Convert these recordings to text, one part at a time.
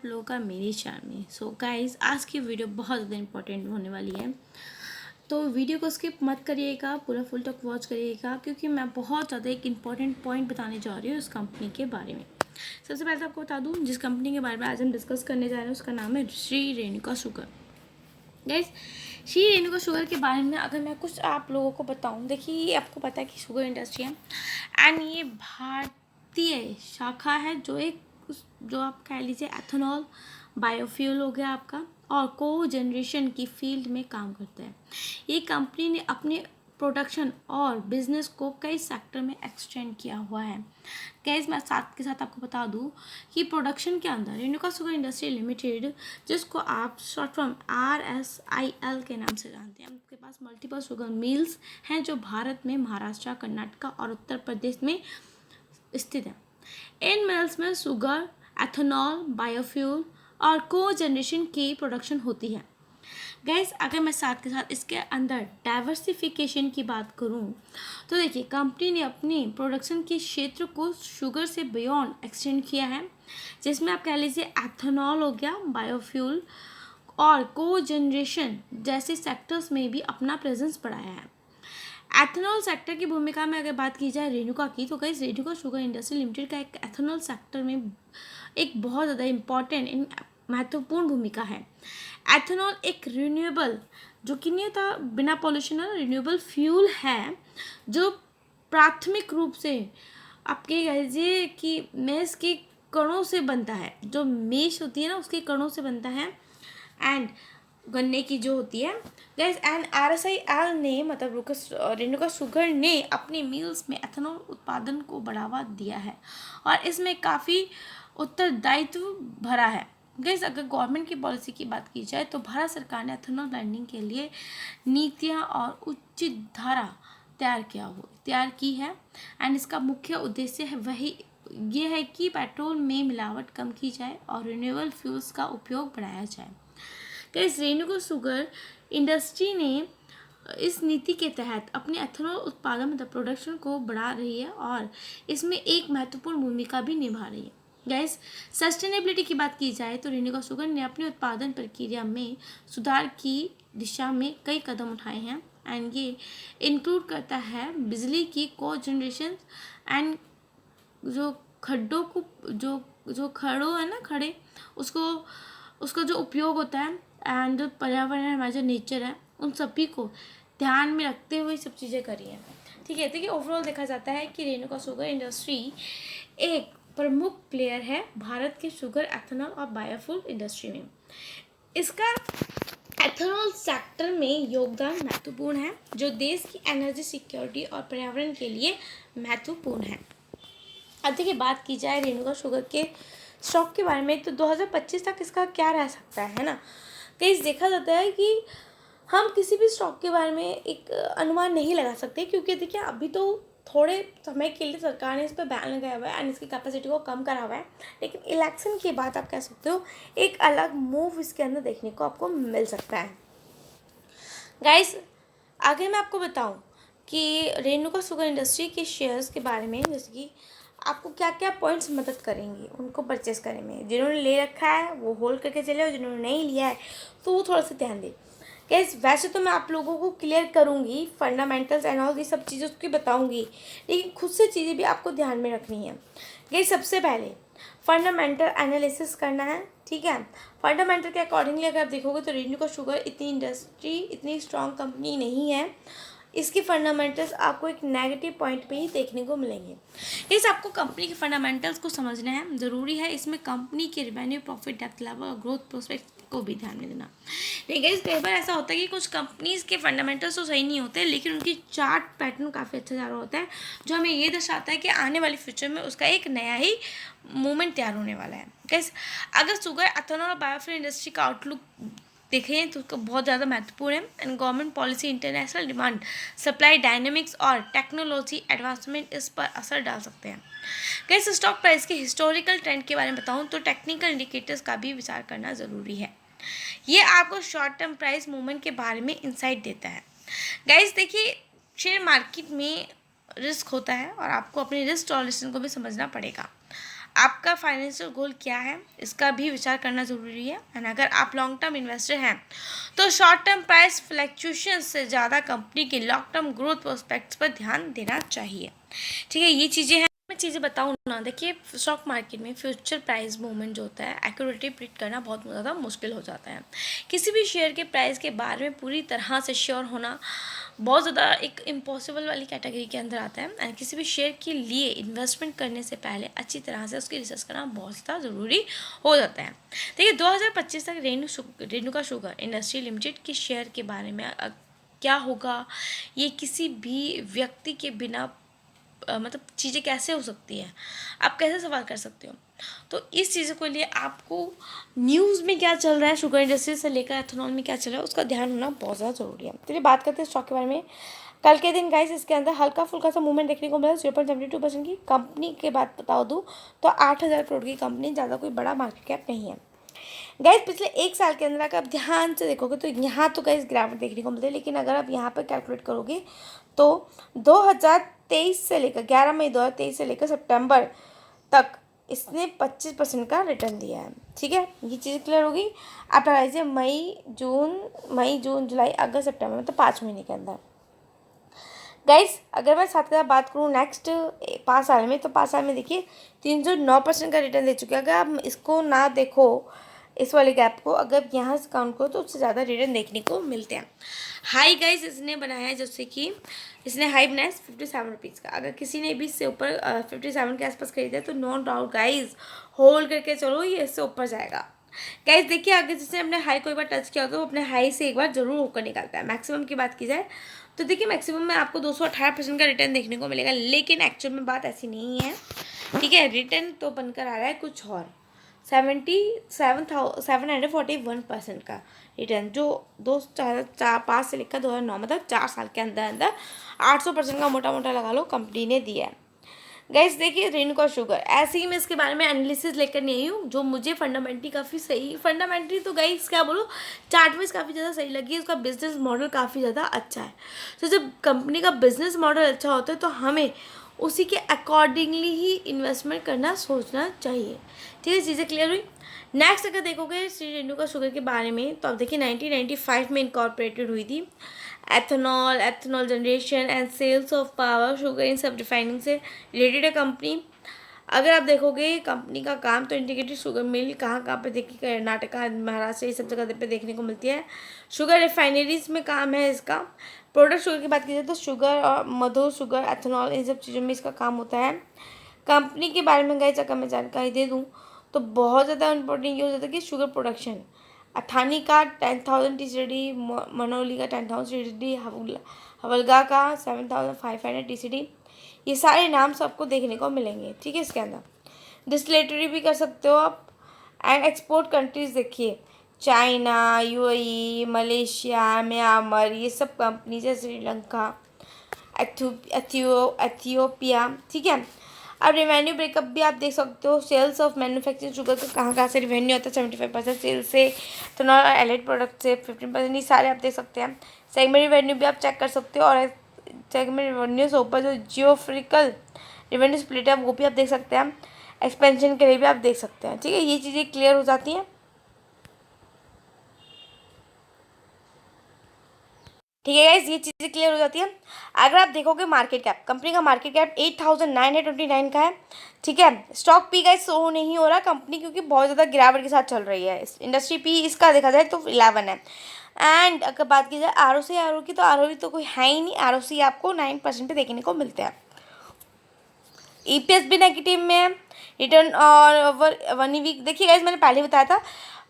लोगों का मेरे चैनल में। सो गाइस, आज की वीडियो बहुत ज़्यादा इंपॉर्टेंट होने वाली है, तो वीडियो को स्किप मत करिएगा, पूरा फुल तक वॉच करिएगा, क्योंकि मैं बहुत ज़्यादा एक इंपॉर्टेंट पॉइंट बताने जा रही हूँ उस कंपनी के बारे में। सबसे पहले तो आपको बता दूँ, जिस कंपनी के बारे में आज हम डिस्कस करने जा रहे हैं उसका नाम है Shri Renuka sugar. Guys, Shri Renuka sugar के बारे में अगर मैं कुछ आप लोगों को बताऊं, देखिए आपको पता है कि शुगर इंडस्ट्री है एंड ये भारतीय शाखा है, जो आप कह लीजिए एथेनॉल, बायोफ्यूल हो गया आपका, और को जनरेशन की फील्ड में काम करता है। ये कंपनी ने अपने प्रोडक्शन और बिजनेस को कई सेक्टर में एक्सटेंड किया हुआ है। गाइस, मैं साथ के साथ आपको बता दूं कि प्रोडक्शन के अंदर रेणुका शुगर इंडस्ट्री लिमिटेड, जिसको आप शॉर्ट फॉर्म RSIL के नाम से जानते हैं, उनके पास मल्टीपल शुगर मिल्स हैं जो भारत में महाराष्ट्र, कर्नाटक और उत्तर प्रदेश में स्थित है। इन मिल्स में शुगर, एथेनॉल, बायोफ्यूल और को जनरेशन की प्रोडक्शन होती है। गैस, अगर मैं साथ के साथ इसके अंदर डाइवर्सिफिकेशन की बात करूं, तो देखिए कंपनी ने अपनी प्रोडक्शन के क्षेत्र को शुगर से बियॉन्ड एक्सटेंड किया है, जिसमें आप कह लीजिए एथेनॉल हो गया, बायोफ्यूल और को जनरेशन जैसे सेक्टर्स में भी अपना प्रेजेंस बढ़ाया है। एथेनॉल सेक्टर की भूमिका में अगर बात की जाए रेणुका की, तो guys Renuka sugar industry limited का एक एथेनॉल सेक्टर में एक बहुत ज़्यादा इम्पॉर्टेंट महत्वपूर्ण भूमिका है। एथेनॉल एक रिन्यूएबल, जो कि नहीं होता बिना पॉल्यूशन वाला, रिन्यूएबल फ्यूल है, जो प्राथमिक रूप से आपके कहिए कि मेष के कणों से बनता है। जो मेष होती है ना, उसके कणों से बनता है एंड गन्ने की जो होती है। गैस, एंड RSIL ने मतलब रेणुका शुगर ने अपने मिल्स में एथेनॉल उत्पादन को बढ़ावा दिया है और इसमें काफ़ी उत्तरदायित्व भरा है। गैस, अगर गवर्नमेंट की पॉलिसी की बात की जाए तो भारत सरकार ने एथेनॉल ब्लेंडिंग के लिए नीतियाँ और उचित धारा तैयार की है एंड इसका मुख्य उद्देश्य है ये है कि पेट्रोल में मिलावट कम की जाए और रिन्यूएबल फ्यूल्स का उपयोग बढ़ाया जाए। गाइस, रेणुका शुगर इंडस्ट्री ने इस नीति के तहत अपने एथेनॉल उत्पादन मतलब प्रोडक्शन को बढ़ा रही है और इसमें एक महत्वपूर्ण भूमिका भी निभा रही है। गाइस, सस्टेनेबिलिटी की बात की जाए तो रेणुका शुगर ने अपनी उत्पादन प्रक्रिया में सुधार की दिशा में कई कदम उठाए हैं एंड ये इंक्लूड करता है बिजली की को जनरेशन एंड जो खड्डों को जो खड़ों है ना, खड़े, उसका जो उपयोग होता है एंड जो पर्यावरण हमारा जो नेचर है, उन सभी को ध्यान में रखते हुए सब चीज़ें करी हैं। ठीक है, देखिए ओवरऑल देखा जाता है कि रेणुका शुगर इंडस्ट्री एक प्रमुख प्लेयर है भारत के शुगर, एथेनॉल और बायोफ्यूल इंडस्ट्री में। इसका एथेनॉल सेक्टर में योगदान महत्वपूर्ण है, जो देश की एनर्जी सिक्योरिटी और पर्यावरण के लिए महत्वपूर्ण है। अब देखिए बात की जाए रेणुका शुगर के स्टॉक के बारे में, तो 2025 तक इसका क्या रह सकता है ना। कहीं देखा जाता है कि हम किसी भी स्टॉक के बारे में एक अनुमान नहीं लगा सकते, क्योंकि देखिए अभी तो थोड़े समय के लिए सरकार ने इस पर बैन लगाया हुआ है एंड इसकी कैपेसिटी को कम करा हुआ है, लेकिन इलेक्शन के बाद आप कह सकते हो एक अलग मूव इसके अंदर देखने को आपको मिल सकता है। गाइस, आगे मैं आपको बताऊं कि रेणुका शुगर इंडस्ट्री के शेयर्स के बारे में, जैसे कि आपको क्या क्या पॉइंट्स मदद करेंगे उनको परचेस करने में। जिन्होंने ले रखा है वो होल्ड करके चले, और जिन्होंने नहीं लिया है तो वो थोड़ा सा ध्यान दें। गाइस, वैसे तो मैं आप लोगों को क्लियर करूँगी फंडामेंटल्स एंड ऑल, ये सब चीज़ें उसकी बताऊँगी, लेकिन खुद से चीज़ें भी आपको ध्यान में रखनी है। गाइस, सबसे पहले फंडामेंटल एनालिसिस करना है। ठीक है, फंडामेंटल के अकॉर्डिंगली अगर आप देखोगे तो रेणुका शुगर इतनी स्ट्रॉन्ग कंपनी नहीं है। इसके फंडामेंटल्स आपको एक नेगेटिव पॉइंट पे ही देखने को मिलेंगे। इस आपको कंपनी के फंडामेंटल्स को समझना है, ज़रूरी है। इसमें कंपनी के रिवेन्यू, प्रॉफिट, डेप्थ लेवल और ग्रोथ प्रोस्पेक्ट को भी ध्यान में देना। लेकिन कई बार ऐसा होता है कि कुछ कंपनीज के फंडामेंटल्स तो सही नहीं होते, लेकिन उनकी चार्ट पैटर्न काफ़ी अच्छा जा रहा होता है, जो हमें ये दर्शाता है कि आने वाले फ्यूचर में उसका एक नया ही मूवमेंट तैयार होने वाला है। गाइस, अगर शुगर, एथेनॉल और बायोफ्यूल इंडस्ट्री का आउटलुक देखें तो उसका बहुत ज़्यादा महत्वपूर्ण है and government policy, international demand, supply dynamics और टेक्नोलॉजी एडवांसमेंट इस पर असर डाल सकते हैं। गाइस, स्टॉक प्राइस के हिस्टोरिकल ट्रेंड के बारे में बताऊं तो टेक्निकल इंडिकेटर्स का भी विचार करना ज़रूरी है। ये आपको शॉर्ट टर्म प्राइस मूवमेंट के बारे में इंसाइट देता है। गाइस, देखिए शेयर मार्केट में रिस्क होता है और आपको अपने रिस्क टॉलरेशन को भी समझना पड़ेगा। आपका फाइनेंशियल गोल क्या है इसका भी विचार करना ज़रूरी है। एंड अगर आप लॉन्ग टर्म इन्वेस्टर हैं तो शॉर्ट टर्म प्राइस फ्लैक्चुएशन से ज़्यादा कंपनी के लॉन्ग टर्म ग्रोथ प्रोस्पेक्ट्स पर ध्यान देना चाहिए। ठीक है, ये चीज़ें हैं। मैं चीज़ें बताऊँ ना, देखिए स्टॉक मार्केट में फ्यूचर प्राइस मूवमेंट जो होता है एक्यूरेटली प्रिडिक्ट करना बहुत ज़्यादा मुश्किल हो जाता है। किसी भी शेयर के प्राइस के बारे में पूरी तरह से श्योर होना बहुत ज़्यादा एक इम्पॉसिबल वाली कैटेगरी के अंदर आता है। एंड किसी भी शेयर के लिए इन्वेस्टमेंट करने से पहले अच्छी तरह से उसकी रिसर्च करना बहुत ज़्यादा ज़रूरी हो जाता है। देखिए 2025 तक रेणुका शुगर इंडस्ट्री लिमिटेड के शेयर के बारे में क्या होगा, ये किसी भी व्यक्ति के बिना मतलब चीज़ें कैसे हो सकती हैं, आप कैसे सवाल कर सकते हो। तो इस चीज़ों के लिए आपको न्यूज़ में क्या चल रहा है, शुगर इंडस्ट्री से लेकर एथेनॉल में क्या चल रहा है, उसका ध्यान होना बहुत ज़्यादा ज़रूरी है। चलिए बात करते हैं स्टॉक के बारे में। कल के दिन गाइस इसके अंदर हल्का फुल्का सा मूवमेंट देखने को मिला 0.72% की। कंपनी के बात बता दूँ तो 8,000 करोड़ की कंपनी, ज़्यादा कोई बड़ा मार्केट कैप नहीं है। गाइस पिछले एक साल के अंदर अगर आप ध्यान से देखोगे तो यहाँ तो गाइस गिरावट देखने को मिलती है, लेकिन अगर आप यहाँ पर कैलकुलेट करोगे तो 2023 से लेकर 11 मई 2023 से लेकर सितंबर तक इसने 25% का रिटर्न दिया है। ठीक है, ये चीज़ क्लियर होगी। आप लगा लीजिए मई जून जुलाई अगस्त सितंबर, मतलब 5 महीने के अंदर। गाइस अगर मैं साथ के साथ बात करूँ नेक्स्ट 5 साल में, तो 5 साल में देखिए 309% का रिटर्न दे चुके हैं। अगर आप इसको ना देखो, इस वाले गैप को अगर यहाँ से काउंट करो तो उससे ज़्यादा रिटर्न देखने को मिलते हैं। हाई गाइस इसने बनाया है, जैसे कि इसने हाई बनाया 57 रुपीज़ का। अगर किसी ने भी इससे ऊपर 57 के आसपास खरीदा तो नो डाउट गाइस होल्ड करके चलो, ये इससे ऊपर जाएगा। गाइस देखिए अगर जिसने अपने हाई को एक बार टच किया तो वो अपने हाई से एक बार जरूर होकर निकलता है। मैक्सिमम की बात की जाए तो देखिए मैक्सिमम में आपको 218% का रिटर्न देखने को मिलेगा, लेकिन एक्चुअल में बात ऐसी नहीं है। ठीक है, रिटर्न तो बनकर आ रहा है कुछ और 741% का रिटर्न, जो 2005 से लेकर 2009 मतलब 4 साल के अंदर अंदर 800% का मोटा मोटा लगा लो कंपनी ने दिया है। गाइस देखिए रेणुका शुगर, ऐसे ही मैं इसके बारे में एनालिसिस लेकर नहीं आई हूँ, जो मुझे फंडामेंटली काफ़ी सही, फंडामेंटली तो गाइस क्या बोलो, चार्ट वाइज काफ़ी ज़्यादा सही लगी है। उसका बिजनेस मॉडल काफ़ी ज़्यादा अच्छा है। तो जब कंपनी का बिजनेस मॉडल अच्छा होता है तो हमें उसी के अकॉर्डिंगली ही इन्वेस्टमेंट करना सोचना चाहिए। ठीक है, चीज़ें क्लियर हुई। नेक्स्ट अगर देखोगे श्री रेणुका शुगर के बारे में तो आप देखिए 1995 में इनकॉर्पोरेटेड हुई थी। Ethanol generation and sales of power, sugar इन सब रिफाइनिंग से रिलेटेड है कंपनी। अगर आप देखोगे कंपनी का काम तो इंटीग्रेटेड शुगर मिल कहाँ पे देखिए, कर्नाटका महाराष्ट्र ये सब जगह पे देखने को मिलती है। शुगर रिफाइनरीज में काम है इसका। प्रोडक्ट शुगर की बात की जाए तो शुगर और मधु शुगर एथेनॉल इन सब चीज़ों में इसका काम होता है। कंपनी के बारे में गाइस अगर मैं जानकारी दे दूँ तो बहुत ज़्यादा इंपॉर्टेंट ये हो जाता है कि शुगर प्रोडक्शन, अथानी का 10,000 TCD, मनोली का 10,000 TCD, हवलगा का 7,500 TCD, ये सारे नाम सबको देखने को मिलेंगे। ठीक है, इसके अंदर डिस्टिलेटरी भी कर सकते हो आप। एंड एक्सपोर्ट कंट्रीज देखिए चाइना, UAE, मलेशिया, म्यांमार, ये सब कंपनीज है, श्रीलंका, एथियोपिया। ठीक है, अब रेवेन्यू ब्रेकअप भी आप देख सकते हो। सेल्स ऑफ मैन्युफैक्चरिंग शुगर का कहाँ से रेवेन्यू आता है, 75% सेल्स से, तो एलाइड प्रोडक्ट से 15%, ये सारे आप देख सकते हैं। सेगमेंट रेवेन्यू भी आप चेक कर सकते हो, और सेगमेंट रेवेन्यू से ऊपर जो जियोग्राफिकल रेवेन्यू स्प्लिट है वो भी आप देख सकते हैं। एक्सपेंशन के लिए भी आप देख सकते हैं। ठीक है, ये चीज़ें क्लियर हो जाती हैं। ठीक है गाइस, ये चीज़ें क्लियर हो जाती है। अगर आप देखोगे मार्केट कैप, कंपनी का मार्केट कैप 8,929 का है। ठीक है, स्टॉक पी गाइस शो नहीं हो रहा कंपनी, क्योंकि बहुत ज़्यादा गिरावट के साथ चल रही है। इंडस्ट्री पी इसका देखा जाए तो 11 है। एंड अगर बात की जाए आर की, तो आर तो कोई है ही नहीं। आर आपको 9% पे देखने को मिलते हैं। EPS भी नेगेटिव में है। रिटर्न और 1 वीक देखिए गाइस, मैंने पहले बताया था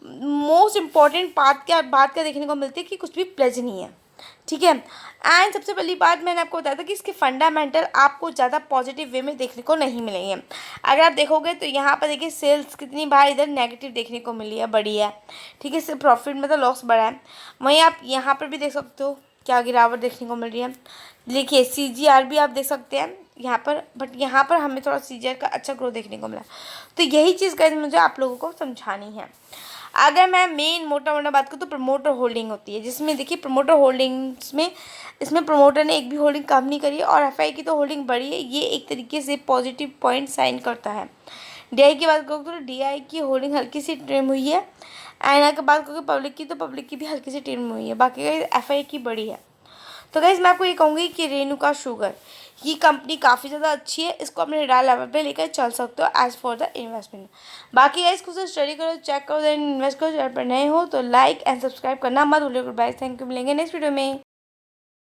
मोस्ट इम्पॉर्टेंट बात क्या देखने को मिलती है कि कुछ भी प्लेज नहीं है। ठीक है, एंड सबसे पहली बात मैंने आपको बताया था कि इसके फंडामेंटल आपको ज़्यादा पॉजिटिव वे में देखने को नहीं मिलेंगे। अगर आप देखोगे तो यहाँ पर देखिए सेल्स कितनी बार इधर नेगेटिव देखने को मिली है, बड़ी है। ठीक है, इससे प्रॉफिट में तो लॉस बढ़ा है। वहीं आप यहाँ पर भी देख सकते हो क्या गिरावट देखने को मिल रही है। देखिए CGR भी आप देख सकते हैं यहाँ पर, बट यहाँ पर हमें थोड़ा CGR का अच्छा ग्रोथ देखने को मिला। तो यही चीज़ गाइस मुझे आप लोगों को समझानी है। अगर मैं मेन मोटा बात करूँ तो प्रमोटर होल्डिंग होती है, जिसमें देखिए प्रमोटर होल्डिंग्स में इसमें प्रमोटर ने एक भी होल्डिंग कम नहीं करी है और FI की तो होल्डिंग बढ़ी है। ये एक तरीके से पॉजिटिव पॉइंट साइन करता है। DI की बात करूँ तो DI की होल्डिंग हल्की सी ट्रिम हुई है। NI की बात करूँ पब्लिक की, तो पब्लिक की भी हल्की सी ट्रिम हुई है। बाकी गाइस FI की बड़ी है। तो गाइस मैं आपको ये कहूँगी कि रेणुका शुगर ये कंपनी काफ़ी ज़्यादा अच्छी है, इसको अपने डायल लेवल पे लेकर चल सकते हो एज़ फॉर द इन्वेस्टमेंट। बाकी गाइस खुद से स्टडी करो, चेक करो, देन इन्वेस्ट करो। चैनल पर नए हो तो लाइक एंड सब्सक्राइब करना मत भूलिएगा। बाय, थैंक यू, मिलेंगे नेक्स्ट वीडियो में।